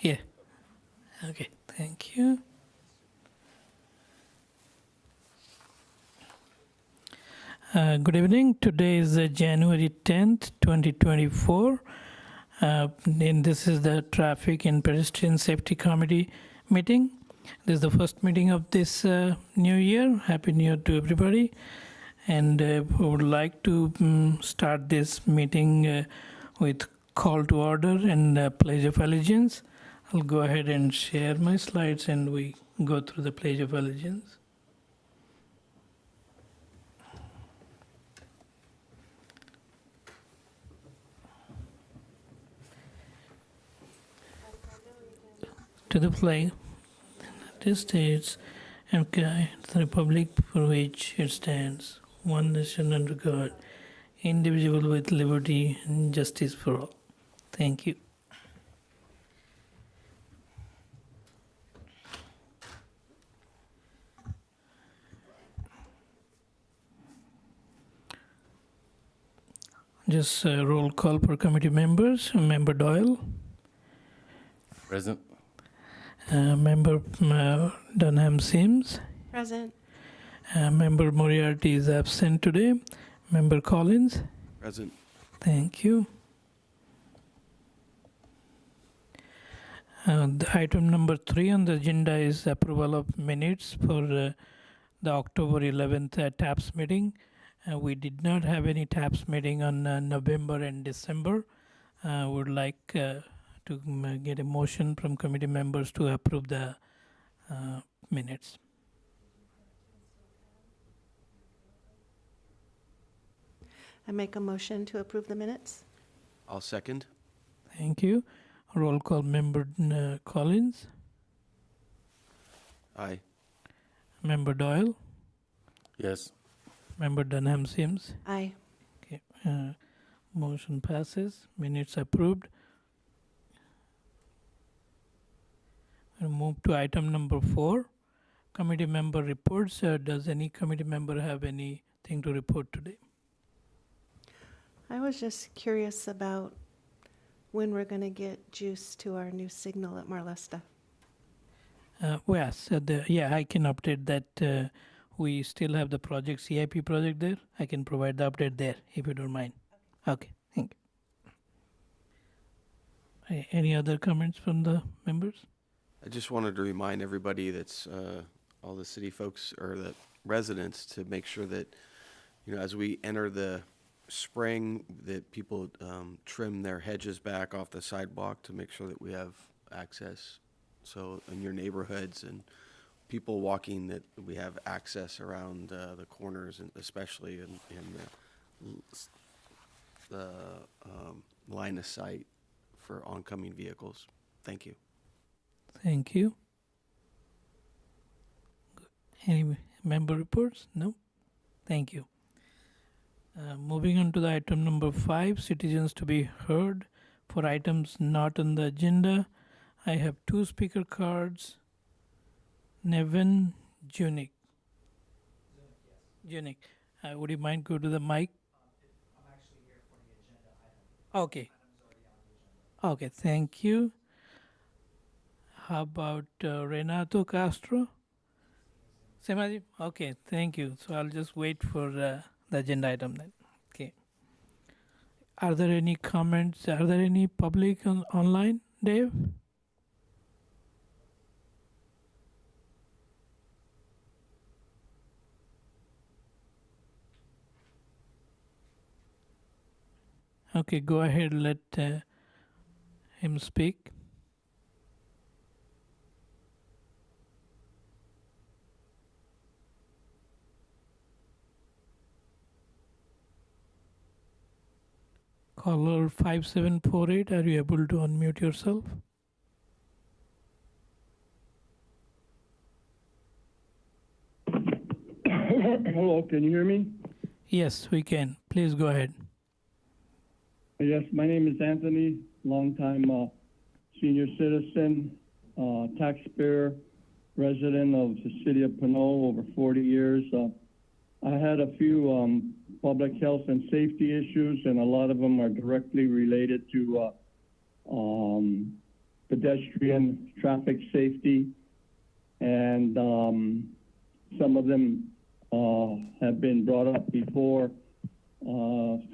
Yeah. Okay. Thank you. Good evening. Today is January 10th, 2024. And this is the Traffic and Pedestrian Safety Committee meeting. This is the first meeting of this new year. Happy New Year to everybody. And we would like to start this meeting with call to order and pledge of allegiance. I'll go ahead and share my slides and we go through the pledge of allegiance. To the flag of the United States and the Republic for which it stands, one nation under God, indivisible with liberty and justice for all. Thank you. Just roll call for committee members. Member Doyle. Present. Member Dunham Sims. Present. Member Moriarty is absent today. Member Collins. Present. Thank you. The item number 3 on the agenda is approval of minutes for the October 11th TAPS meeting. We did not have any TAPS meeting on November and December. Would like to get a motion from committee members to approve the minutes. I make a motion to approve the minutes. I'll second. Thank you. Roll call. Member Collins. Aye. Member Doyle. Yes. Member Dunham Sims. Aye. Okay. Motion passes. Minutes approved. We'll move to item number 4. Committee member reports. Does any committee member have anything to report today? I was just curious about when we're going to get juice to our new signal at Marlesta. Yes, I can update that. We still have the project, CIP project there. I can provide the update there if you don't mind. Okay, thank you. Any other comments from the members? I just wanted to remind everybody that's all the city folks or the residents to make sure that, as we enter the spring, that people trim their hedges back off the sidewalk to make sure that we have access. So in your neighborhoods and people walking, that we have access around the corners, and especially in the line of sight for oncoming vehicles. Thank you. Thank you. Any member reports? No? Thank you. Moving on to the item number 5, citizens to be heard. For items not on the agenda, I have 2 speaker cards. Nevin Junik. Junik, would you mind go to the mic? I'm actually here for the agenda item. Okay. Item's already on the agenda. Okay, thank you. How about Renato Castro? Semaji? Okay, thank you. So I'll just wait for the agenda item then. Okay. Are there any comments? Are there any public online, Dave? Okay, go ahead, let him speak. Caller 5748, are you able to unmute yourself? Hello, can you hear me? Yes, we can. Please go ahead. Yes, my name is Anthony, longtime senior citizen, taxpayer, resident of the city of Pinole over 40 years. I had a few public health and safety issues, and a lot of them are directly related to pedestrian traffic safety, and some of them have been brought up before.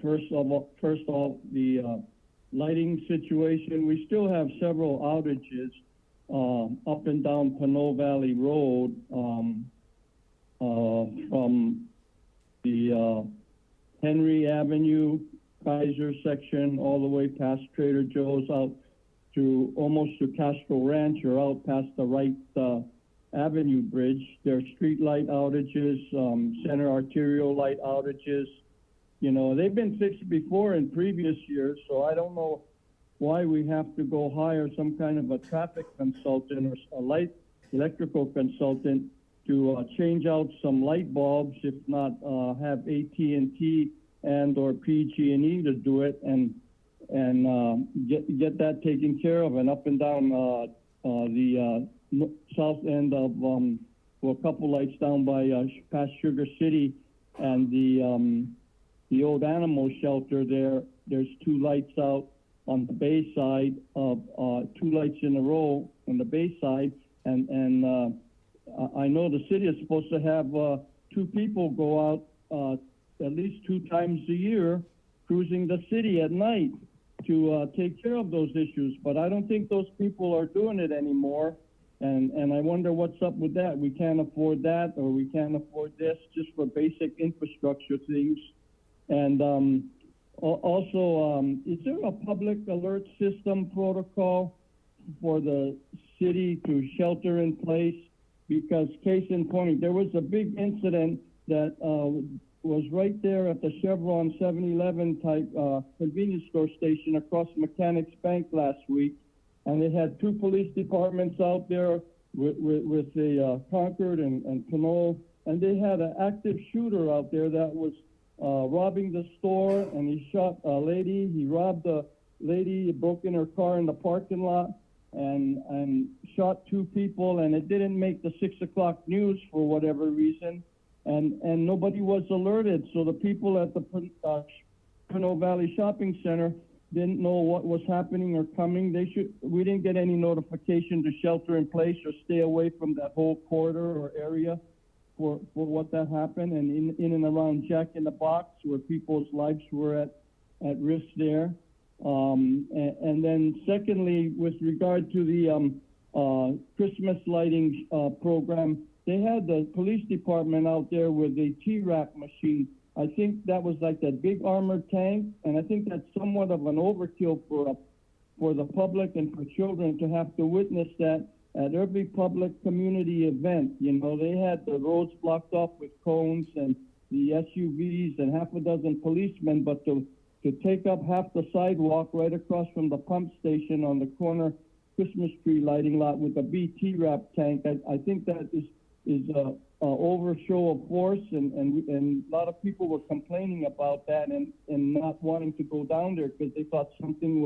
First of all, the lighting situation. We still have several outages up and down Pinole Valley Road from the Henry Avenue, Kaiser section, all the way past Trader Joe's out to almost to Castro Ranch or out past the Wright Avenue Bridge. There are street light outages, center arterial light outages. You know, they've been fixed before in previous years, so I don't know why we have to go hire some kind of a traffic consultant or a light electrical consultant to change out some light bulbs, if not have AT&T and or PG&E to do it and get that taken care of. And up and down the south end of well, a couple lights down by past Sugar City and the old animal shelter there. There's two lights out on the bay side of two lights in a row on the bay side, and I know the city is supposed to have two people go out at least 2 times a year cruising the city at night to take care of those issues, but I don't think those people are doing it anymore, and I wonder what's up with that. We can't afford that, or we can't afford this just for basic infrastructure things. And also, is there a public alert system protocol for the city to shelter in place? Because case in point, there was a big incident that was right there at the Chevron 7-Eleven type convenience store station across Mechanics Bank last week. And they had 2 police departments out there with the Concord and Pinole. And they had an active shooter out there that was robbing the store, and he shot a lady. He robbed a lady, broke in her car in the parking lot, and shot 2 people, and it didn't make the 6 o'clock news for whatever reason, and nobody was alerted. So the people at the Pinole Valley Shopping Center didn't know what was happening or coming. We didn't get any notification to shelter in place or stay away from that whole corridor or area for what that happened, and in and around Jack in the Box, where people's lives were at risk there. And then secondly, with regard to the Christmas lighting program, they had the police department out there with a T-Rack machine. I think that was like that big armored tank, and I think that's somewhat of an overkill for the public and for children to have to witness that at every public community event. You know, they had the roads blocked off with cones and the SUVs and half a dozen policemen, but to take up half the sidewalk right across from the pump station on the corner Christmas tree lighting lot with a BT wrap tank, I think that is a overshow of force, and a lot of people were complaining about that and not wanting to go down there because they thought something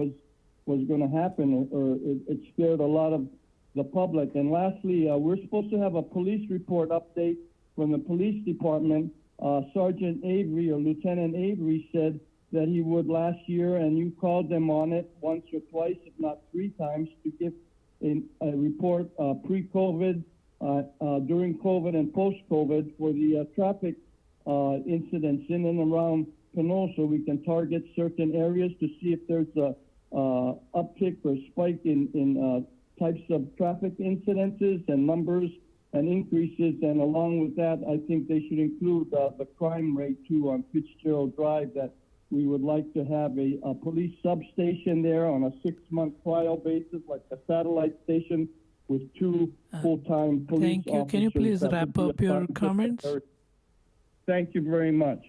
was going to happen, or it scared a lot of the public. And lastly, we're supposed to have a police report update from the police department. Sergeant Avery or Lieutenant Avery said that he would last year, and you called them on it once or twice, if not 3 times, to give a report pre-COVID, during COVID, and post-COVID for the traffic incidents in and around Pinole, so we can target certain areas to see if there's a uptick or spike in types of traffic incidences and numbers and increases. And along with that, I think they should include the crime rate too on Fitzgerald Drive, that we would like to have a police substation there on a 6-month trial basis, like a satellite station with 2 full-time police officers. Thank you. Can you please wrap up your comments? Thank you very much.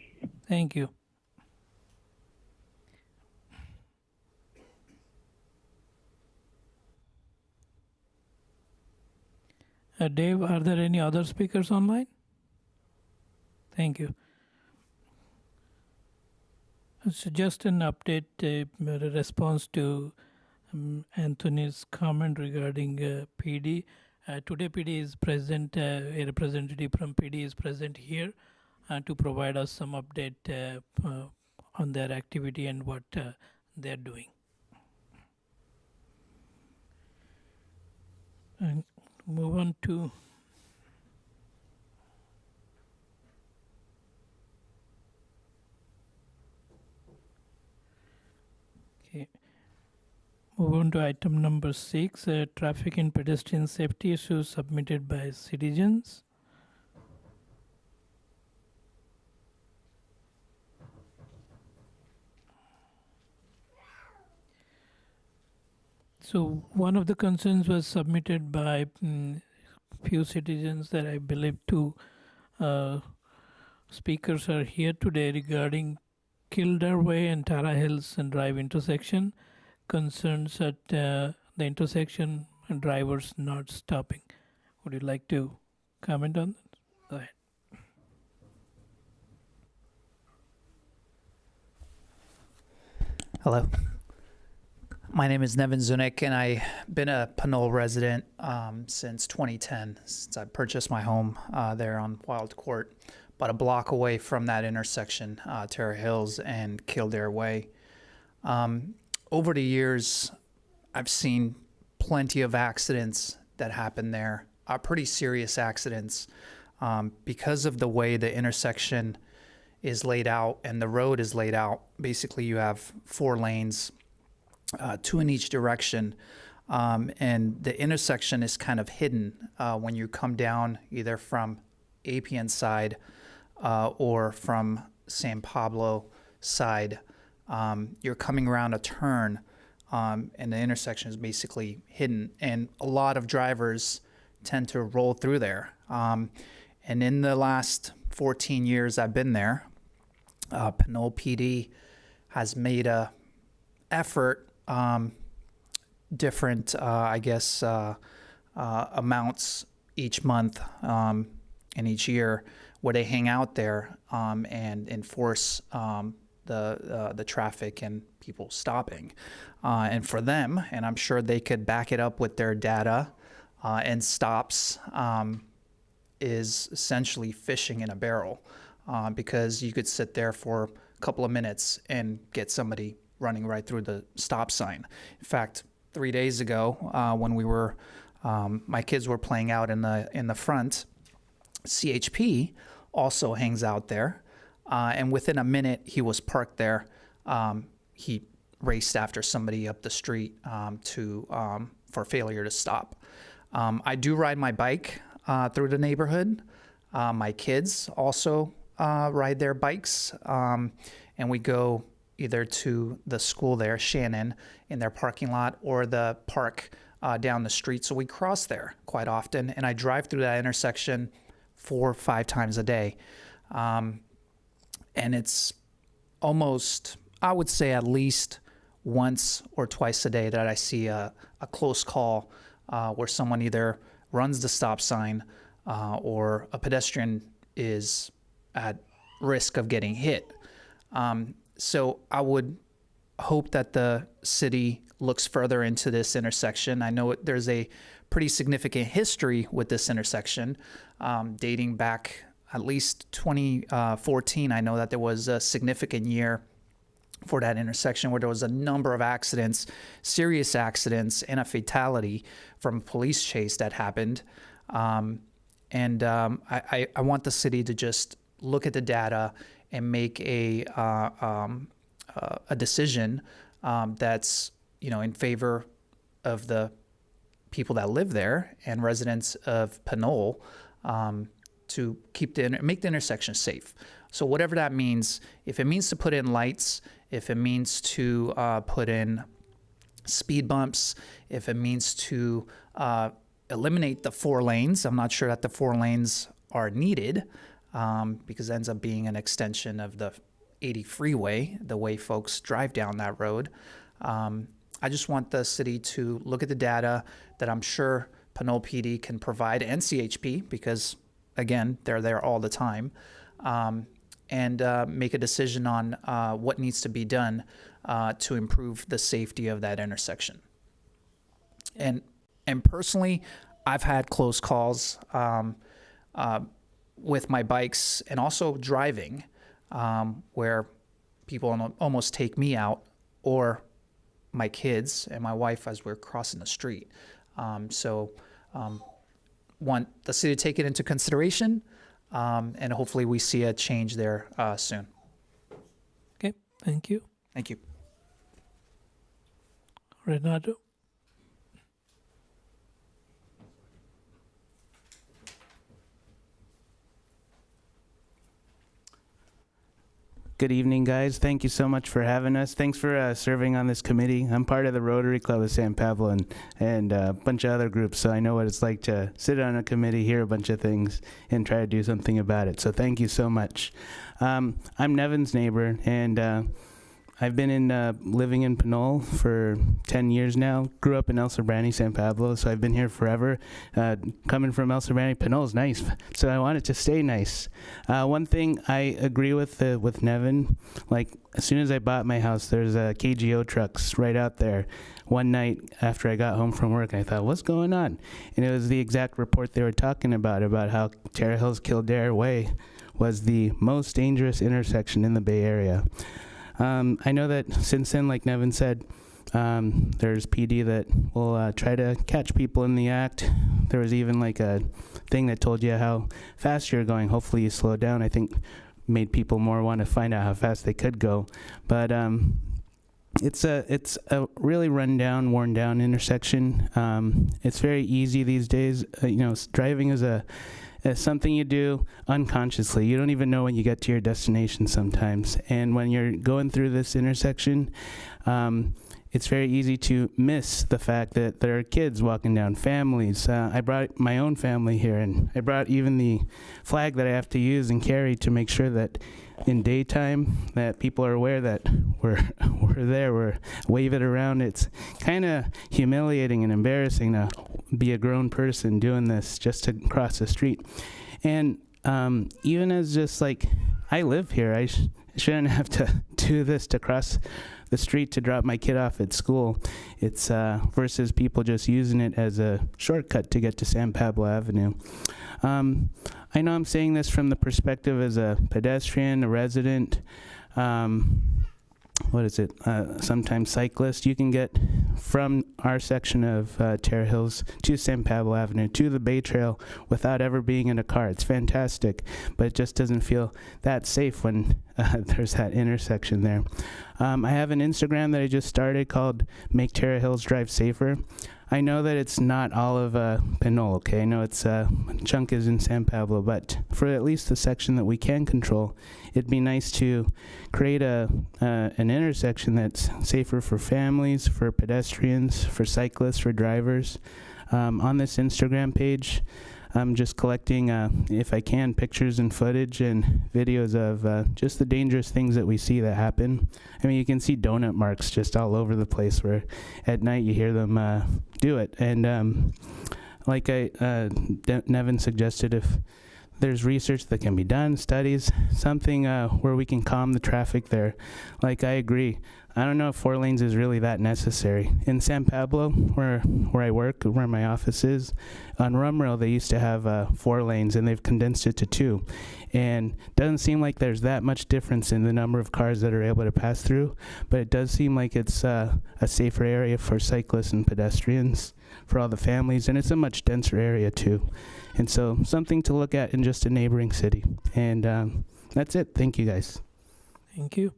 Thank you. Dave, are there any other speakers online? Thank you. So just an update, a response to Anthony's comment regarding PD. Today PD is present, a representative from PD is present here to provide us some update on their activity and what they're doing. And move on to move on to item number 6, traffic and pedestrian safety issues submitted by citizens. So one of the concerns was submitted by few citizens that I believe two speakers are here today regarding Kildare Way and Tara Hills and Drive intersection. Concerns at the intersection and drivers not stopping. Would you like to comment on that? Go ahead. Hello. My name is Nevin Zunick, and I've been a Pinole resident since 2010, since I purchased my home there on Wild Court, about a block away from that intersection, Terra Hills and Kildare Way. Over the years, I've seen plenty of accidents that happen there, pretty serious accidents, because of the way the intersection is laid out and the road is laid out. Basically, you have 4 lanes, 2 in each direction, and the intersection is kind of hidden when you come down either from Appian side or from San Pablo side. You're coming around a turn, and the intersection is basically hidden, and a lot of drivers tend to roll through there. And in the last 14 years I've been there, Pinole PD has made a effort, different, amounts each month and each year, where they hang out there and enforce the traffic and people stopping. And for them, and I'm sure they could back it up with their data and stops, is essentially fishing in a barrel, because you could sit there for a couple of minutes and get somebody running right through the stop sign. In fact, 3 days ago, when we were, my kids were playing out in the front, CHP also hangs out there, and within a minute he was parked there. He raced after somebody up the street for failure to stop. I do ride my bike through the neighborhood. My kids also ride their bikes, and we go either to the school there, Shannon, in their parking lot, or the park down the street. So we cross there quite often, and I drive through that intersection 4 or 5 times a day. And it's almost, I would say, at least once or twice a day that I see a close call where someone either runs the stop sign or a pedestrian is at risk of getting hit. So I would hope that the city looks further into this intersection. I know there's a pretty significant history with this intersection, dating back at least 2014. I know that there was a significant year for that intersection where there was a number of accidents, serious accidents, and a fatality from a police chase that happened. I want the city to just look at the data and make a decision that's, in favor of the people that live there and residents of Pinole, to make the intersection safe. So whatever that means, if it means to put in lights, if it means to put in speed bumps, if it means to eliminate the 4 lanes, I'm not sure that the 4 lanes are needed, because it ends up being an extension of the 80 freeway, the way folks drive down that road. I just want the city to look at the data that I'm sure Pinole PD can provide, and CHP, because again, they're there all the time, and make a decision on what needs to be done to improve the safety of that intersection. And personally, I've had close calls with my bikes and also driving where people almost take me out, or my kids and my wife as we're crossing the street. So want the city to take it into consideration, and hopefully we see a change there soon. Okay, thank you. Thank you. Renato? Good evening, guys. Thank you so much for having us. Thanks for serving on this committee. I'm part of the Rotary Club of San Pablo and a bunch of other groups, so I know what it's like to sit on a committee, hear a bunch of things, and try to do something about it. So thank you so much. I'm Nevin's neighbor, and I've been living in Pinole for 10 years now. Grew up in El Sobrante, San Pablo, so I've been here forever. Coming from El Sobrante, Pinole's nice, so I want it to stay nice. One thing I agree with Nevin, like as soon as I bought my house, there's KGO trucks right out there. One night after I got home from work, I thought, what's going on? And it was the exact report they were talking about how Terra Hills Kildare Way was the most dangerous intersection in the Bay Area. I know that since then, like Nevin said, there's PD that will try to catch people in the act. There was even like a thing that told you how fast you're going. Hopefully you slow down. I think made people more want to find out how fast they could go. But it's a really run down, worn down intersection. It's very easy these days. Driving is something you do unconsciously. You don't even know when you get to your destination sometimes. And when you're going through this intersection, it's very easy to miss the fact that there are kids walking down, families. I brought my own family here, and I brought even the flag that I have to use and carry to make sure that in daytime that people are aware that we're there, we're wave it around. It's kind of humiliating and embarrassing to be a grown person doing this just to cross the street. And even as just like, I live here, I shouldn't have to do this to cross the street to drop my kid off at school. It's versus people just using it as a shortcut to get to San Pablo Avenue. I know I'm saying this from the perspective as a pedestrian, a resident, sometimes cyclist. You can get from our section of Terra Hills to San Pablo Avenue to the Bay Trail without ever being in a car. It's fantastic, but it just doesn't feel that safe when there's that intersection there. I have an Instagram that I just started called Make Terra Hills Drive Safer. I know that it's not all of Pinole, okay? I know it's chunk is in San Pablo, but for at least the section that we can control, it'd be nice to create an intersection that's safer for families, for pedestrians, for cyclists, for drivers. On this Instagram page, I'm just collecting, if I can, pictures and footage and videos of just the dangerous things that we see that happen. I mean, you can see donut marks just all over the place where at night you hear them do it. And like Nevin suggested, if there's research that can be done, studies, something where we can calm the traffic there. Like, I agree. I don't know if 4 lanes is really that necessary. In San Pablo, where I work, where my office is, on Rumrail they used to have 4 lanes, and they've condensed it to 2. And it doesn't seem like there's that much difference in the number of cars that are able to pass through, but it does seem like it's a safer area for cyclists and pedestrians, for all the families, and it's a much denser area too. And so something to look at in just a neighboring city. And that's it. Thank you, guys. Thank you.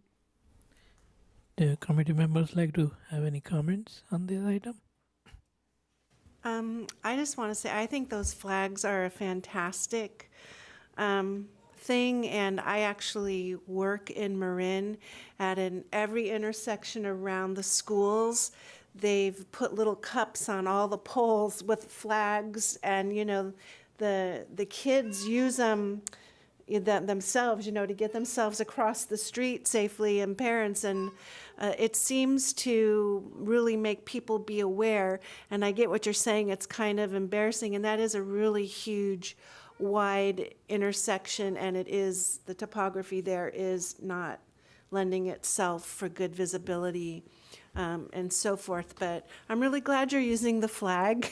Do committee members like to have any comments on this item? I just want to say, I think those flags are a fantastic thing, and I actually work in Marin at every intersection around the schools. They've put little cups on all the poles with flags, and the kids use them themselves, to get themselves across the street safely, and parents, and it seems to really make people be aware. And I get what you're saying, it's kind of embarrassing, and that is a really huge wide intersection, and the topography there is not lending itself for good visibility, and so forth. But I'm really glad you're using the flag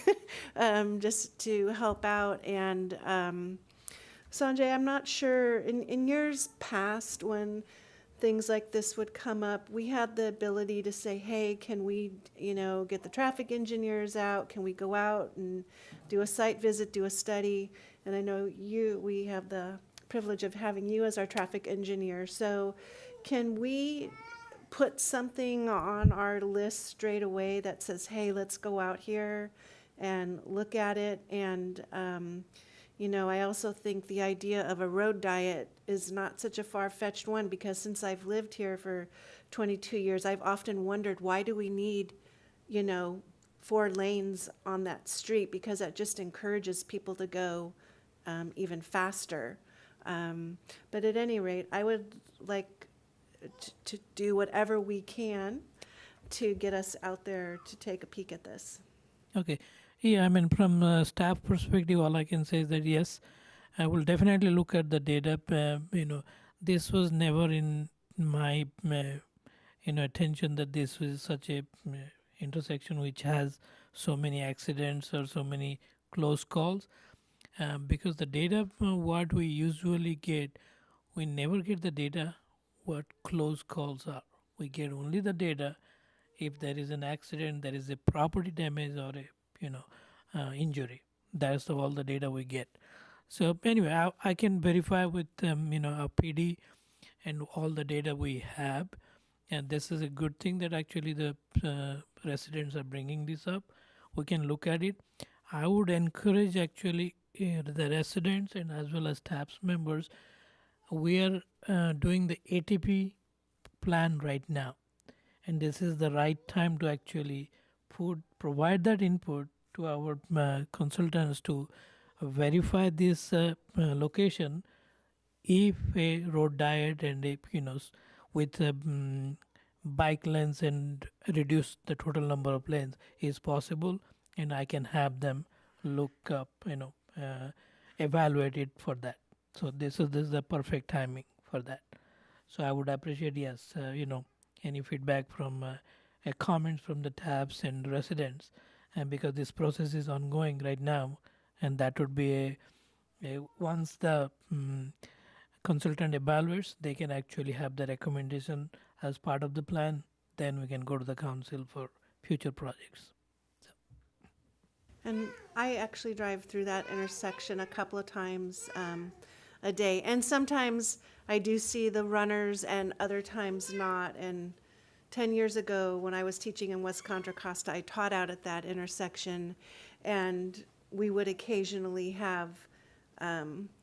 just to help out. And Sanjay, I'm not sure, in years past when things like this would come up, we had the ability to say, hey, can we, get the traffic engineers out? Can we go out and do a site visit, do a study? And I know we have the privilege of having you as our traffic engineer. So can we put something on our list straight away that says, hey, let's go out here and look at it? And, I also think the idea of a road diet is not such a far-fetched one, because since I've lived here for 22 years, I've often wondered, why do we need, 4 lanes on that street? Because that just encourages people to go even faster. But at any rate, I would like to do whatever we can to get us out there to take a peek at this. Okay. Yeah, I mean, from a staff perspective, all I can say is that yes, I will definitely look at the data. This was never in my attention that this was such a intersection which has so many accidents or so many close calls. Because the data what we usually get, we never get the data what close calls are. We get only the data if there is an accident, there is a property damage or a injury. That's all the data we get. So anyway, I can verify with our PD and all the data we have, and this is a good thing that actually the residents are bringing this up. We can look at it. I would encourage actually the residents and as well as staff members. We are doing the ATP plan right now, and this is the right time to actually provide that input to our consultants to verify this location. If a road diet and with bike lanes and reduce the total number of lanes is possible, and I can have them look up, evaluate it for that. So this is the perfect timing for that. So I would appreciate, yes, any feedback from comments from the tabs and residents, and because this process is ongoing right now, and that would be once the consultant evaluates, they can actually have the recommendation as part of the plan. Then we can go to the council for future projects. And I actually drive through that intersection a couple of times a day. And sometimes I do see the runners and other times not. And 10 years ago when I was teaching in West Contra Costa, I taught out at that intersection. And we would occasionally have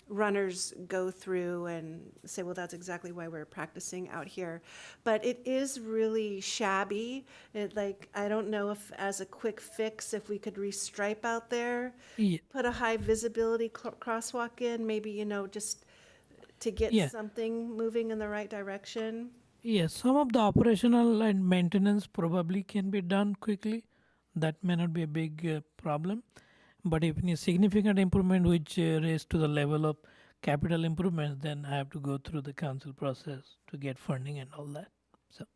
runners go through and say, well, that's exactly why we're practicing out here. But it is really shabby. I don't know if as a quick fix, if we could restripe out there, Yeah. put a high visibility crosswalk in, maybe, just to get Yeah. something moving in the right direction. Yes, some of the operational and maintenance probably can be done quickly. That may not be a big problem. But if any significant improvement which raise to the level of capital improvements, then I have to go through the council process to get funding and all that. So,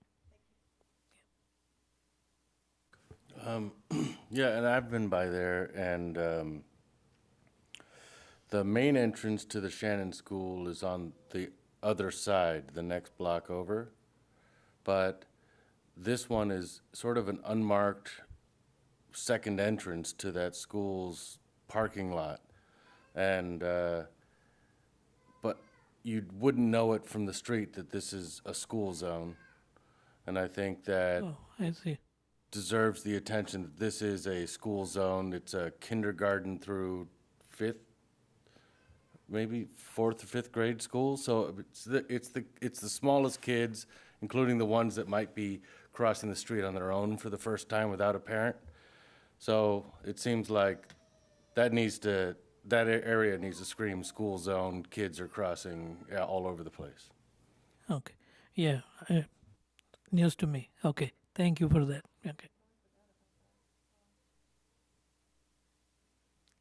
Yeah, and I've been by there, and the main entrance to the Shannon School is on the other side, the next block over. But this one is sort of an unmarked second entrance to that school's parking lot. And, but you wouldn't know it from the street that this is a school zone. And I think that oh, I see. deserves the attention that this is a school zone. It's a kindergarten through maybe fourth or fifth grade school. So it's the smallest kids, including the ones that might be crossing the street on their own for the first time without a parent. So it seems like that area needs to scream school zone. Kids are crossing all over the place. Okay. Yeah. News to me. Okay. Thank you for that. Okay.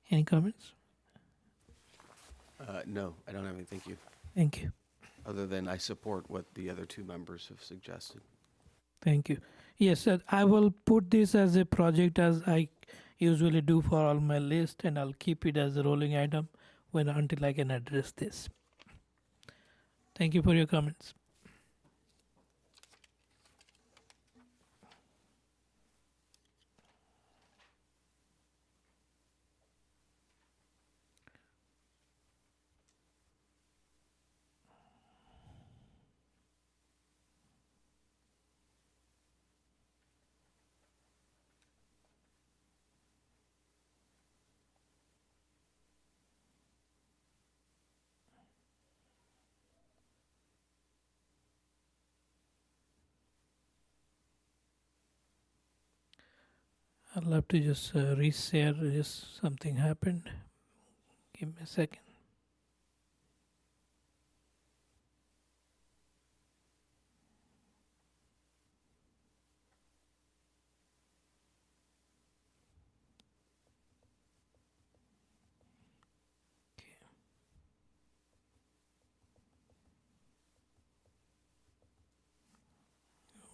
Any comments? No, I don't have any, thank you. Thank you. Other than I support what the other two members have suggested. Thank you. Yes, I will put this as a project as I usually do for all my list, and I'll keep it as a rolling item until I can address this. Thank you for your comments. I'll have to just reshare. Just something happened. Give me a second.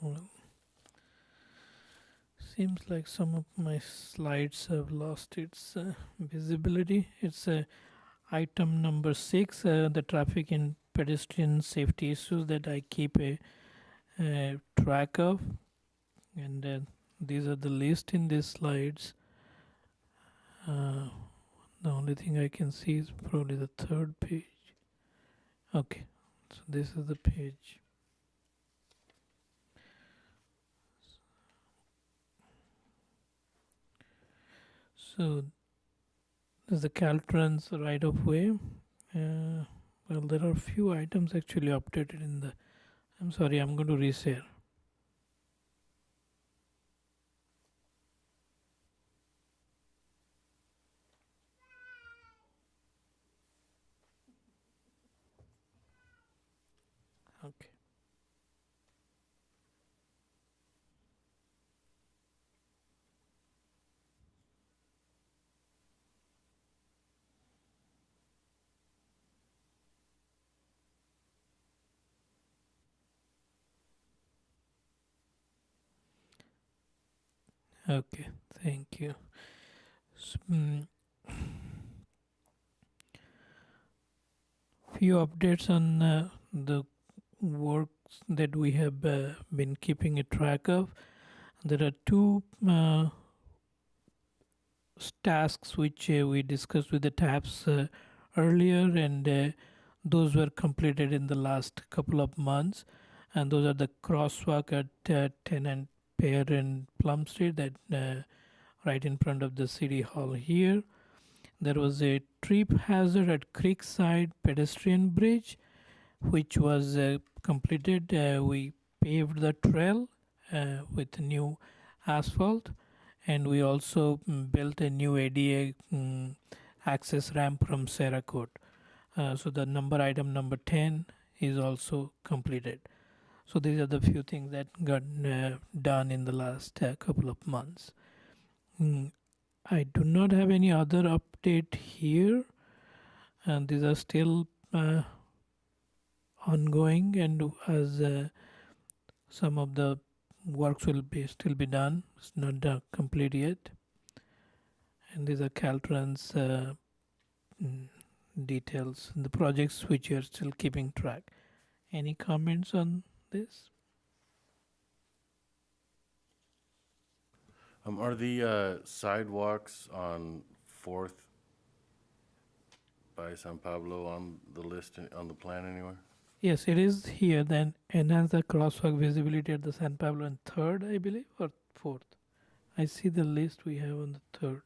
Well, seems like some of my slides have lost its visibility. It's item number 6, the traffic and pedestrian safety issues that I keep a track of, and these are the list in these slides. The only thing I can see is probably the third page. Okay, so this is the page. So there's the Caltrans right of way. Well, there are a few items actually updated in the. I'm sorry, I'm going to reshare. Okay. Okay, thank you. Few updates on the works that we have been keeping a track of. There are two tasks which we discussed with the TAPS earlier, and those were completed in the last couple of months. And those are the crosswalk at 10 and Pear and Plum Street, that right in front of the city hall here. There was a trip hazard at Creekside Pedestrian Bridge, which was completed. We paved the trail with new asphalt, and we also built a new ADA access ramp from Sarah Court. So the item number 10 is also completed. So these are the few things that got done in the last couple of months. I do not have any other update here, and these are still ongoing, and as some of the works will still be done. It's not complete yet. And these are Caltrans details, the projects which you are still keeping track. Any comments on this? Are the sidewalks on 4th by San Pablo on the list, on the plan anywhere? Yes, it is here. Then enhance the crosswalk visibility at the San Pablo and 3rd, I believe, or 4th. I see the list we have on the 3rd.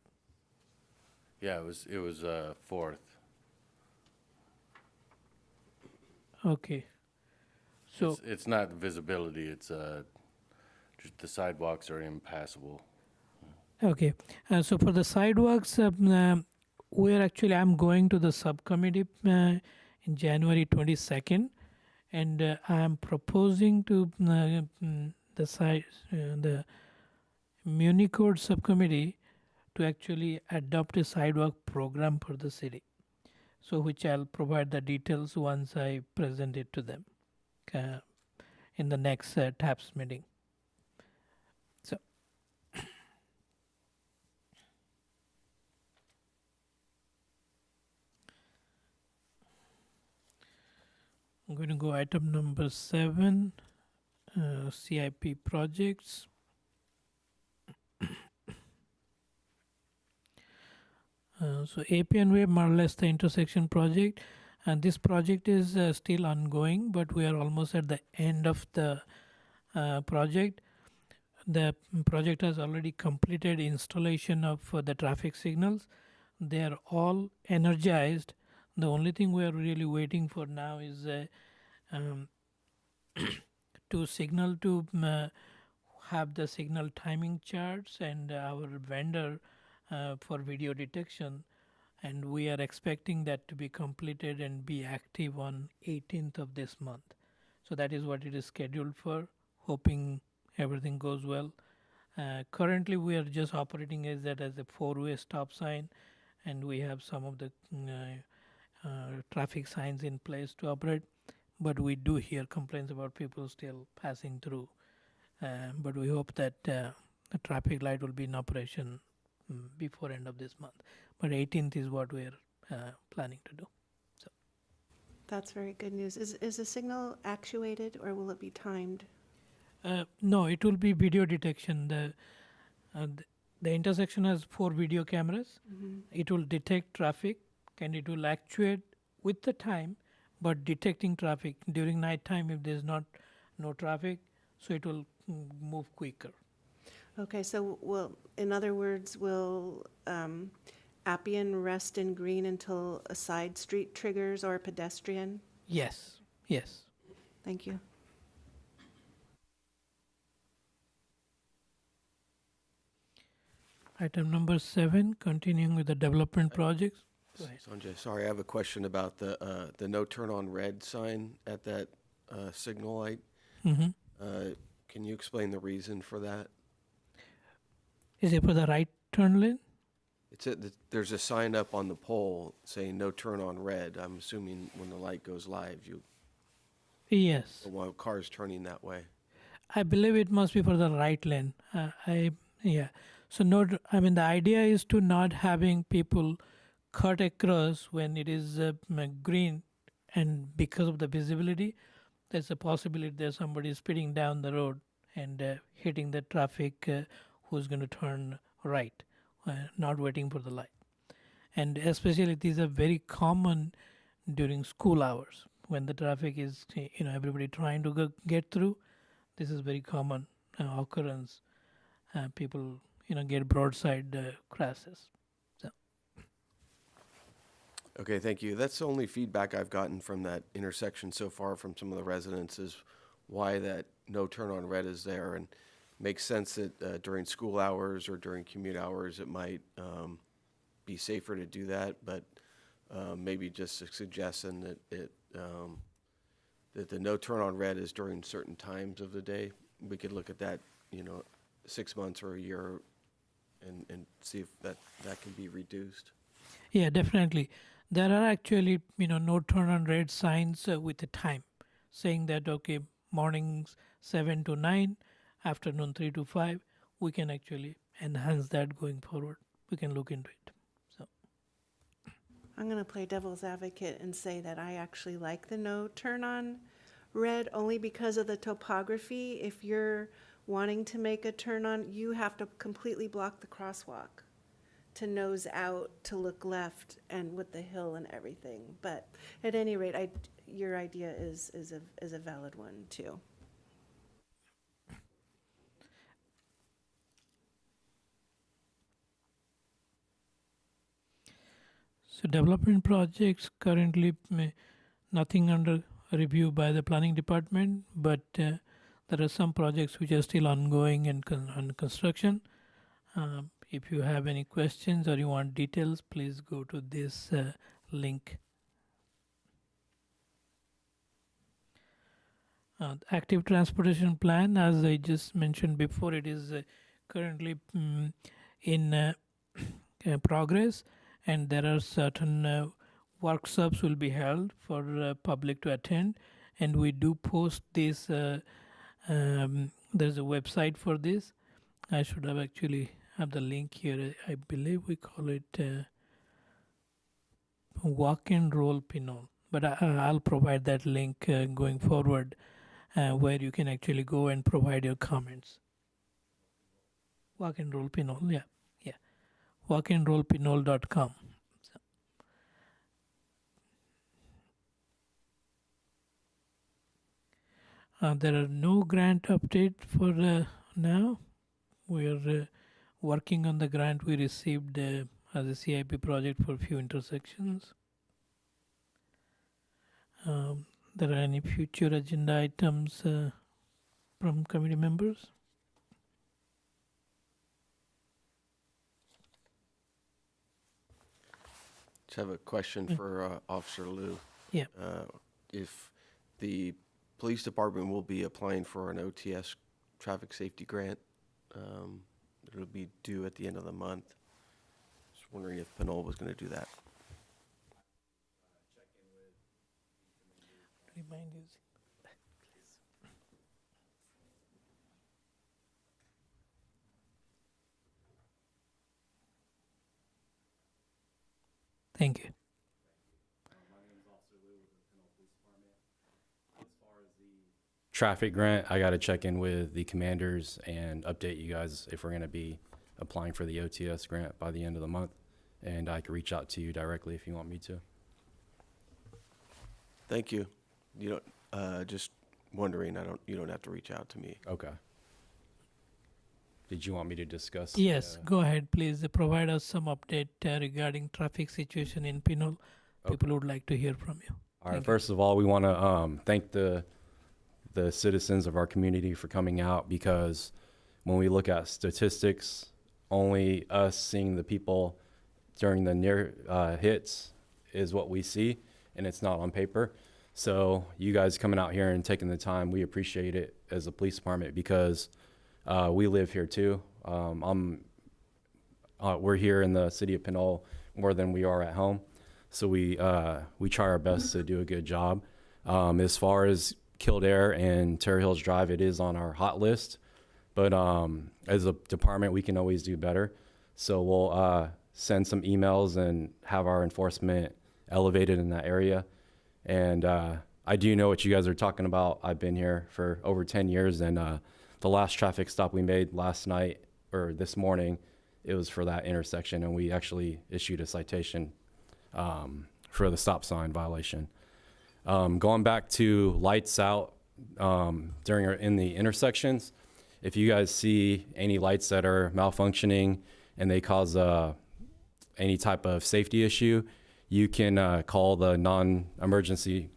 Yeah, it was 4th. Okay. So It's not visibility, it's just the sidewalks are impassable. okay, so for the sidewalks, I'm going to the subcommittee in January 22nd, and I am proposing to the Municode subcommittee to actually adopt a sidewalk program for the city. so which I'll provide the details once I present it to them uh, in the next TAPS meeting. So I'm going to go item number 7, CIP projects. So APN Way, more or less the intersection project, and this project is still ongoing, but we are almost at the end of the project. The project has already completed installation of the traffic signals. They are all energized. The only thing we are really waiting for now is to signal to have the signal timing charts and our vendor for video detection, and we are expecting that to be completed and be active on 18th of this month. So that is what it is scheduled for, hoping everything goes well. Currently we are just operating as that as a 4-way stop sign, and we have some of the traffic signs in place to operate, but we do hear complaints about people still passing through. But we hope that the traffic light will be in operation before end of this month. But 18th is what we are planning to do. So That's very good news. Is the signal actuated or will it be timed? no, it will be video detection. The intersection has 4 video cameras. It will detect traffic and it will actuate with the time, but detecting traffic during night time if there's no traffic, so it will move quicker. Okay, so in other words, will Appian rest in green until a side street triggers or a pedestrian? Yes, yes. Thank you. Item number 7, continuing with the development projects. Go ahead. Sanjay, sorry, I have a question about the no turn on red sign at that signal light. Mhm. Can you explain the reason for that? Is it for the right turn lane? There's a sign up on the pole saying no turn on red. I'm assuming when the light goes live, Yes. while cars turning that way. I believe it must be for the right lane. Yeah. So the idea is to not having people cut across when it is green, and because of the visibility, there's a possibility that somebody is speeding down the road and hitting the traffic who's going to turn right, not waiting for the light. And especially these are very common during school hours when the traffic is, everybody trying to get through. This is very common occurrence. People, get broadside crashes. So. Okay, thank you. That's the only feedback I've gotten from that intersection so far from some of the residents is why that no turn on red is there. And makes sense that during school hours or during commute hours, it might be safer to do that, but maybe just a suggestion that that the no turn on red is during certain times of the day. We could look at that, 6 months or a year and see if that can be reduced. Yeah, definitely. There are actually, no turn on red signs with the time saying that, okay, mornings 7 to 9, afternoon 3 to 5. We can actually enhance that going forward. We can look into it. So I'm going to play devil's advocate and say that I actually like the no turn on red only because of the topography. If you're wanting to make a turn on, you have to completely block the crosswalk to nose out, to look left, and with the hill and everything. But at any rate, your idea is a valid one too. So development projects currently nothing under review by the planning department, but there are some projects which are still ongoing and under construction. If you have any questions or you want details, please go to this link. Active transportation plan, as I just mentioned before, it is currently in progress, and there are certain workshops will be held for public to attend, and we do post this. There's a website for this. I should have actually have the link here. I believe we call it Walk and Roll Pinole, but I'll provide that link going forward, where you can actually go and provide your comments. Walk and Roll Pinole, yeah. walkandrollpinole.com. There are no grant update for now. We are working on the grant we received as a CIP project for a few intersections. There are any future agenda items from committee members? Just have a question for Officer Liu. Yeah. If the police department will be applying for an OTS traffic safety grant, it'll be due at the end of the month. Just wondering if Pinole was going to do that. Remind you. Thank you. Traffic grant, I got to check in with the commanders and update you guys if we're going to be applying for the OTS grant by the end of the month. And I can reach out to you directly if you want me to. Thank you. You don't, just wondering, you don't have to reach out to me. Okay. Did you want me to discuss? Yes, go ahead, please. Provide us some update regarding traffic situation in Pinole. People would like to hear from you. All right. First of all, we want to thank the citizens of our community for coming out, because when we look at statistics, only us seeing the people during the near hits is what we see, and it's not on paper. So you guys coming out here and taking the time, we appreciate it as a police department, because we live here too. We're here in the city of Pinole more than we are at home. So we try our best to do a good job. As far as Kildare and Terre Hills Drive, it is on our hot list, but as a department, we can always do better. So we'll send some emails and have our enforcement elevated in that area. And I do know what you guys are talking about. I've been here for over 10 years, and the last traffic stop we made last night or this morning, it was for that intersection, and we actually issued a citation for the stop sign violation. Going back to lights out during or in the intersections, if you guys see any lights that are malfunctioning and they cause any type of safety issue, you can call the non-emergency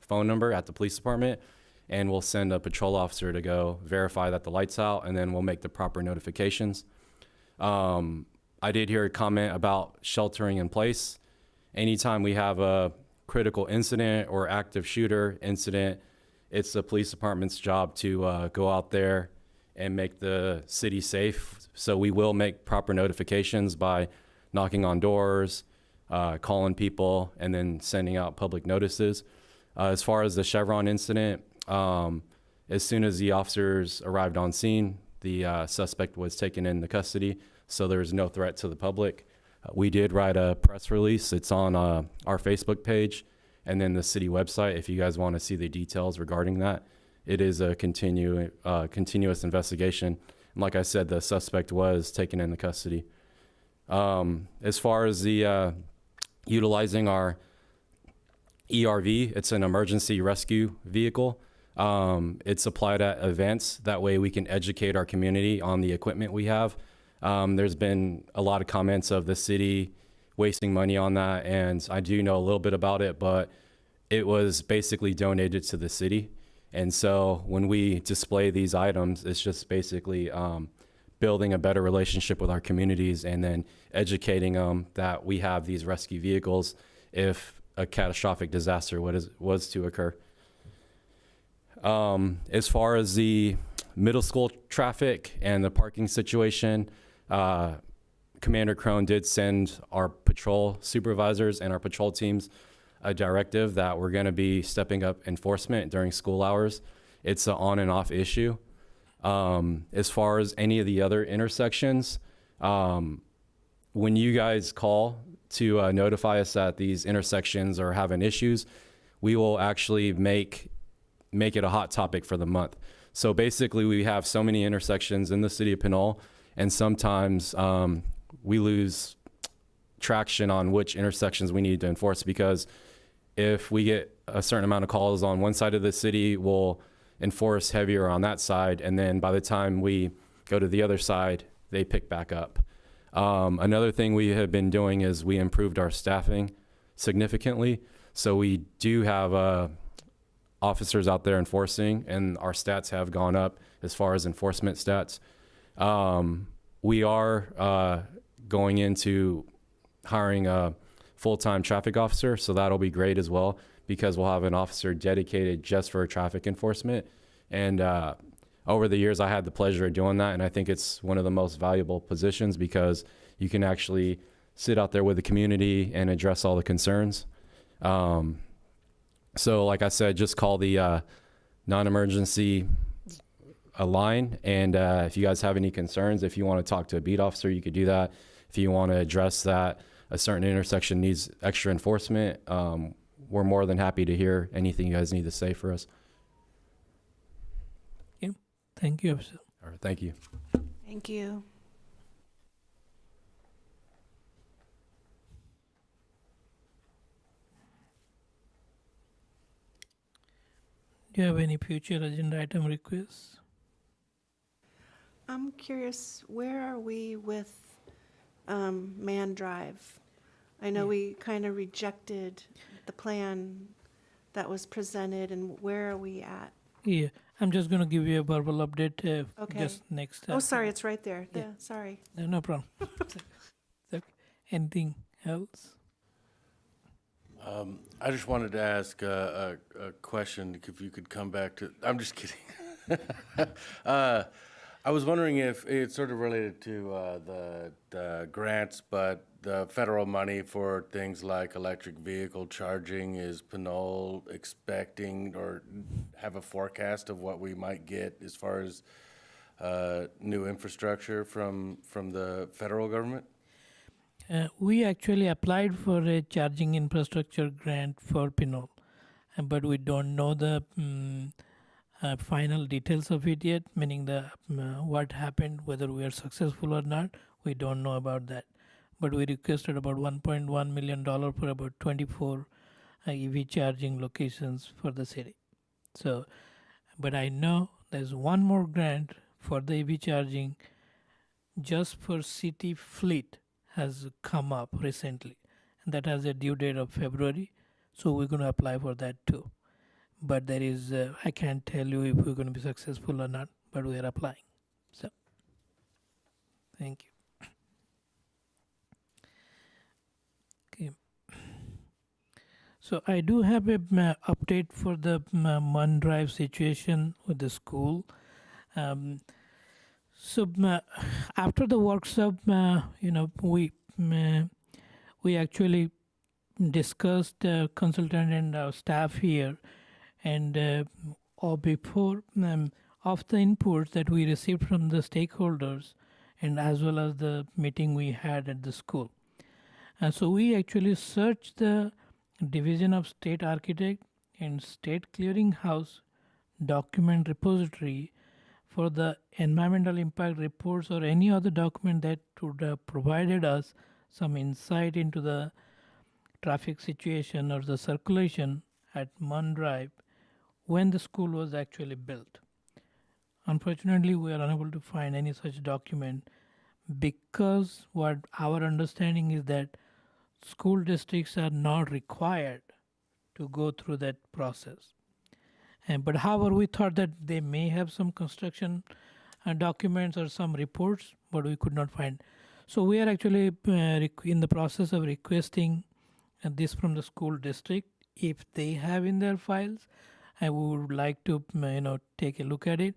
phone number at the police department, and we'll send a patrol officer to go verify that the light's out, and then we'll make the proper notifications. I did hear a comment about sheltering in place. Anytime we have a critical incident or active shooter incident, it's the police department's job to go out there and make the city safe. So we will make proper notifications by knocking on doors, calling people, and then sending out public notices. As far as the Chevron incident, as soon as the officers arrived on scene, the suspect was taken into custody, so there was no threat to the public. We did write a press release. It's on our Facebook page and then the city website if you guys want to see the details regarding that. It is a continuous investigation. And like I said, the suspect was taken into custody. As far as the utilizing our ERV, it's an emergency rescue vehicle. It's applied at events. That way we can educate our community on the equipment we have. There's been a lot of comments of the city wasting money on that, and I do know a little bit about it, but it was basically donated to the city. And so when we display these items, it's just basically building a better relationship with our communities and then educating them that we have these rescue vehicles if a catastrophic disaster was to occur. As far as the middle school traffic and the parking situation, Commander Crone did send our patrol supervisors and our patrol teams a directive that we're going to be stepping up enforcement during school hours. It's an on and off issue. As far as any of the other intersections, when you guys call to notify us that these intersections are having issues, we will actually make it a hot topic for the month. So basically, we have so many intersections in the city of Pinole, and sometimes we lose traction on which intersections we need to enforce, because if we get a certain amount of calls on one side of the city, we'll enforce heavier on that side, and then by the time we go to the other side, they pick back up. Another thing we have been doing is we improved our staffing significantly. So we do have officers out there enforcing, and our stats have gone up as far as enforcement stats. We are going into hiring a full-time traffic officer, so that'll be great as well, because we'll have an officer dedicated just for traffic enforcement. And over the years, I had the pleasure of doing that, and I think it's one of the most valuable positions, because you can actually sit out there with the community and address all the concerns. So like I said, just call the non-emergency line, and if you guys have any concerns, if you want to talk to a beat officer, you could do that. If you want to address that a certain intersection needs extra enforcement, we're more than happy to hear anything you guys need to say for us. Thank you, officer. All right, thank you. Thank you. Do you have any future agenda item requests? I'm curious, where are we with Man Drive? I know we kind of rejected the plan that was presented, and where are we at? Yeah, I'm just going to give you a verbal update Okay. just next. Oh, sorry, it's right there. Yeah. Yeah, sorry. No problem. It's okay. Anything else? I just wanted to ask a question, if you could come back to, I'm just kidding. I was wondering if it's sort of related to the grants, but the federal money for things like electric vehicle charging, is Pinole expecting or have a forecast of what we might get as far as new infrastructure from the federal government? We actually applied for a charging infrastructure grant for Pinole, but we don't know the final details of it yet, meaning the what happened, whether we are successful or not, we don't know about that. But we requested about $1.1 million for about 24 EV charging locations for the city. So, but I know there's one more grant for the EV charging just for city fleet has come up recently, and that has a due date of February. So we're going to apply for that too. But there is, I can't tell you if we're going to be successful or not, but we are applying. So, thank you. Okay. So I do have a update for the Mun Drive situation with the school. So after the workshop, we actually discussed consultant and our staff here, and or before of the inputs that we received from the stakeholders, and as well as the meeting we had at the school. So we actually searched the Division of State Architect and State Clearinghouse document repository for the environmental impact reports or any other document that would have provided us some insight into the traffic situation or the circulation at Mun Drive when the school was actually built. Unfortunately, we are unable to find any such document, because what our understanding is that school districts are not required to go through that process. But however, we thought that they may have some construction documents or some reports, but we could not find. So we are actually in the process of requesting this from the school district. If they have in their files, I would like to take a look at it.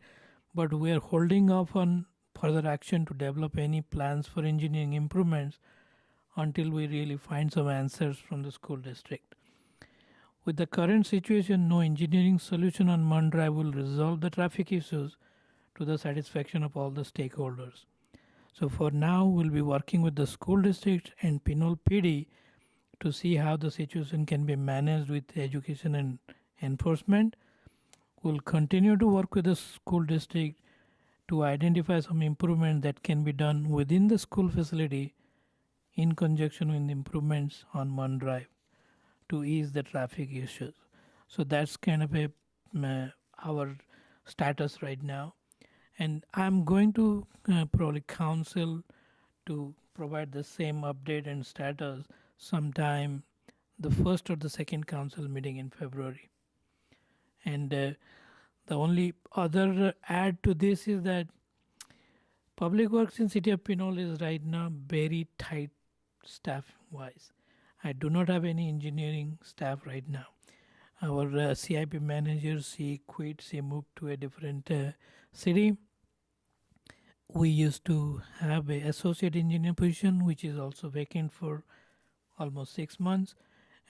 But we are holding off on further action to develop any plans for engineering improvements until we really find some answers from the school district. With the current situation, no engineering solution on Munn Drive will resolve the traffic issues to the satisfaction of all the stakeholders. So for now, we'll be working with the school district and Pinole PD to see how the situation can be managed with education and enforcement. We'll continue to work with the school district to identify some improvement that can be done within the school facility in conjunction with improvements on Munn Drive to ease the traffic issues. So that's kind of our status right now. And I'm going to probably counsel to provide the same update and status sometime the first or the second council meeting in February. And the only other add to this is that Public Works in City of Pinole is right now very tight staff wise. I do not have any engineering staff right now. Our CIP manager, she quit, she moved to a different city. We used to have an associate engineer position, which is also vacant for almost 6 months,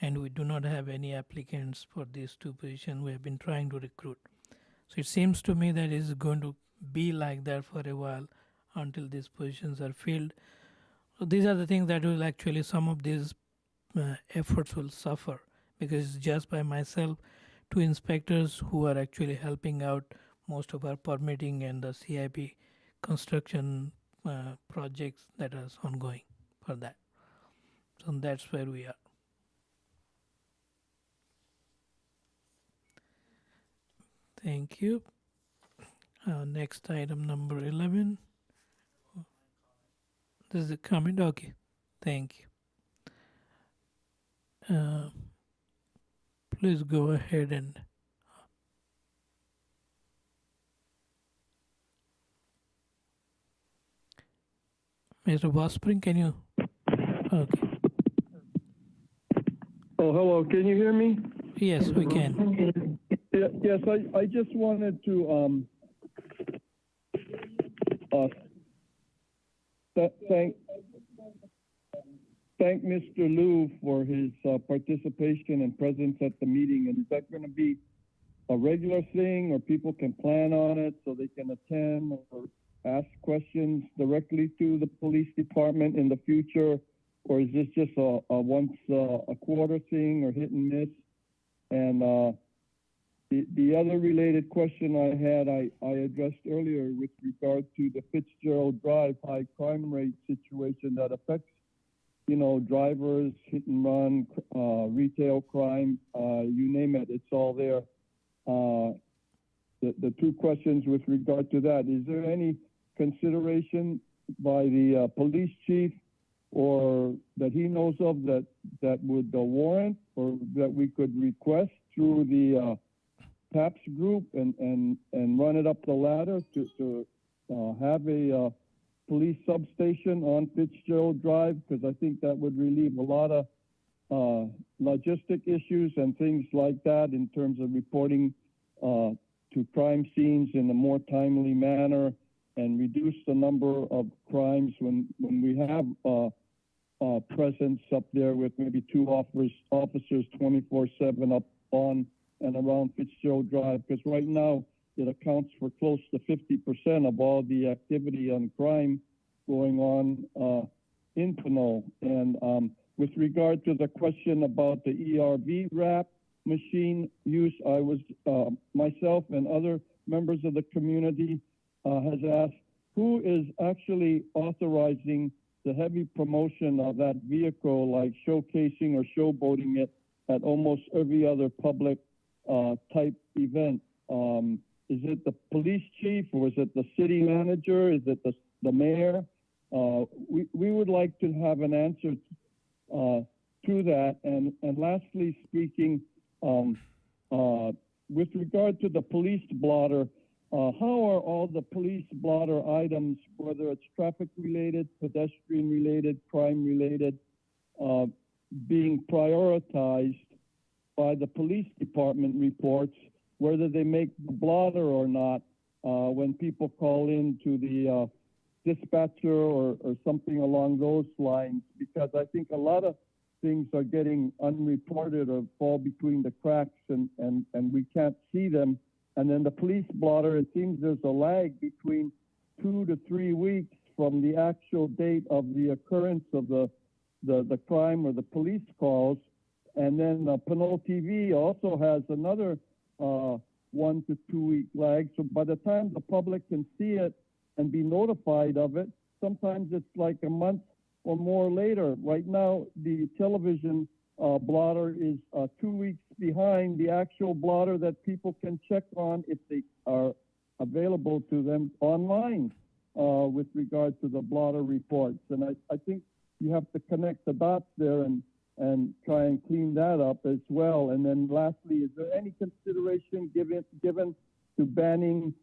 and we do not have any applicants for these two positions we have been trying to recruit. So it seems to me that it's going to be like that for a while until these positions are filled. So these are the things that will actually, some of these efforts will suffer because it's just by myself, 2 inspectors who are actually helping out most of our permitting and the CIP construction projects that are ongoing for that. So that's where we are. Thank you. Next item number 11. This is a comment. Okay. Thank you. Please go ahead and Mr. Waspring, can you? Okay. Oh, hello. Can you hear me? Yes, we can. Yes, I just wanted to thank Mr. Liu for his participation and presence at the meeting. And is that going to be a regular thing, or people can plan on it so they can attend or ask questions directly to the police department in the future? Or is this just a once a quarter thing, or hit and miss? And the other related question I had, I addressed earlier with regard to the Fitzgerald Drive high crime rate situation that affects, drivers, hit and run, retail crime, you name it, it's all there. The 2 questions with regard to that, is there any consideration by the police chief or that he knows of that would warrant or that we could request through the TAPS group and run it up the ladder to have a police substation on Fitzgerald Drive? Because I think that would relieve a lot of logistic issues and things like that in terms of reporting to crime scenes in a more timely manner and reduce the number of crimes when we have presence up there with maybe 2 officers 24/7 up on and around Fitzgerald Drive, because right now it accounts for close to 50% of all the activity on crime going on in Pinole. And with regard to the question about the ERV wrap machine use, I was myself and other members of the community has asked who is actually authorizing the heavy promotion of that vehicle, like showcasing or showboating it at almost every other public type event. Is it the police chief, or is it the city manager? Is it the mayor? We would like to have an answer to that. And lastly speaking, with regard to the police blotter, how are all the police blotter items, whether it's traffic related, pedestrian related, crime related, being prioritized by the police department reports, whether they make the blotter or not, when people call in to dispatcher or something along those lines, because I think a lot of things are getting unreported or fall between the cracks and we can't see them. And then the police blotter, it seems there's a lag between 2 to 3 weeks from the actual date of the occurrence of the crime or the police calls. And then Pinole TV also has another 1 to 2 week lag. So by the time the public can see it and be notified of it, sometimes it's like a month or more later. Right now, the television blotter is 2 weeks behind the actual blotter that people can check on if they are available to them online with regard to the blotter reports. And I think you have to connect the dots there and try and clean that up as well. And then lastly, is there any consideration given to banning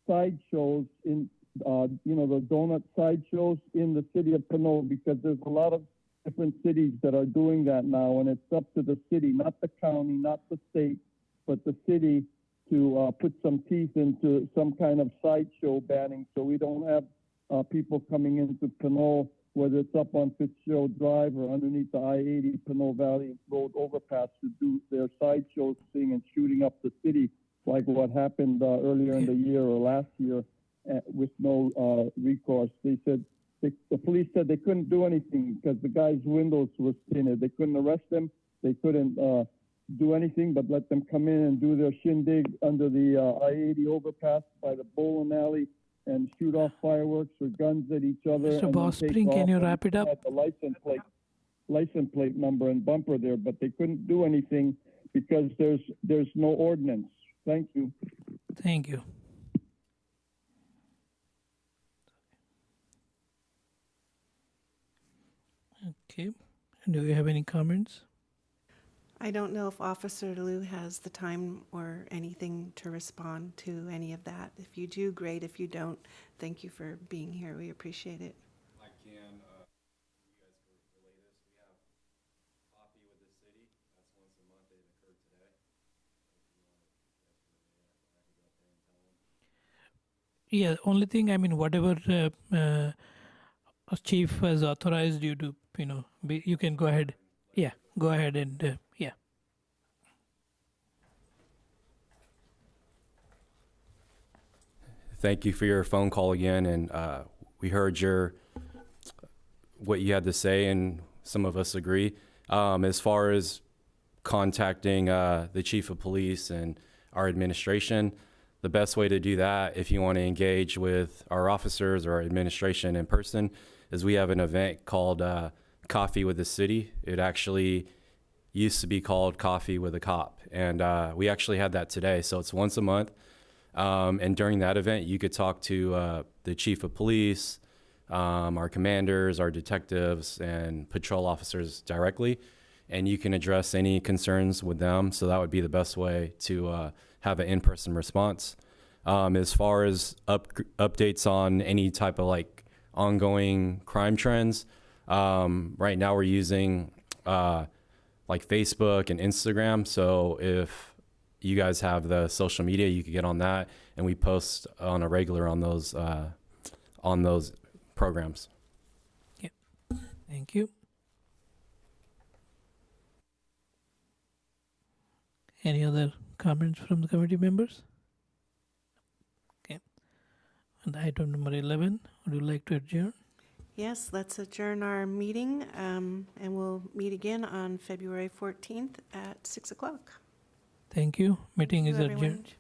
sideshows in, the donut sideshows in the city of Pinole? Because there's a lot of different cities that are doing that now, and it's up to the city, not the county, not the state, but the city to put some teeth into some kind of sideshow banning, so we don't have people coming into Pinole, whether it's up on Fitzgerald Drive or underneath the I-80 Pinole Valley Road overpass, to do their sideshow thing and shooting up the city, like what happened earlier in the year or last year with no recourse. They said, the police said they couldn't do anything because the guy's windows were tinted. They couldn't arrest him. They couldn't do anything but let them come in and do their shindig under the I-80 overpass by the bowling alley and shoot off fireworks or guns at each other. Mr. Bospring, can you wrap it up? The license plate number and bumper there, but they couldn't do anything because there's no ordinance. Thank you. Thank you. Okay. Do you have any comments? I don't know if Officer Liu has the time or anything to respond to any of that. If you do, great. If you don't, thank you for being here. We appreciate it. I can, you guys can relay this. We have coffee with the city. That's once a month. It occurred today. If you want to, you guys can relay that. I can go up there and tell them. Yeah, only thing, whatever chief has authorized you to, you can go ahead. Yeah, go ahead and, yeah. Thank you for your phone call again, and we heard what you had to say, and some of us agree. As far as contacting the chief of police and our administration, the best way to do that, if you want to engage with our officers or our administration in person, is we have an event called Coffee with the City. It actually used to be called Coffee with a Cop, and we actually had that today. So it's once a month, and during that event, you could talk to the chief of police, our commanders, our detectives, and patrol officers directly, and you can address any concerns with them. So that would be the best way to have an in-person response. As far as updates on any type of ongoing crime trends, right now we're using like Facebook and Instagram. So if you guys have the social media, you could get on that, and we post on a regular on those programs. Yep. Thank you. Any other comments from the committee members? Okay. And item number 11, would you like to adjourn? Yes, let's adjourn our meeting, and we'll meet again on February 14th at 6 o'clock. Thank you. Meeting is Thank you, everyone. adjourned.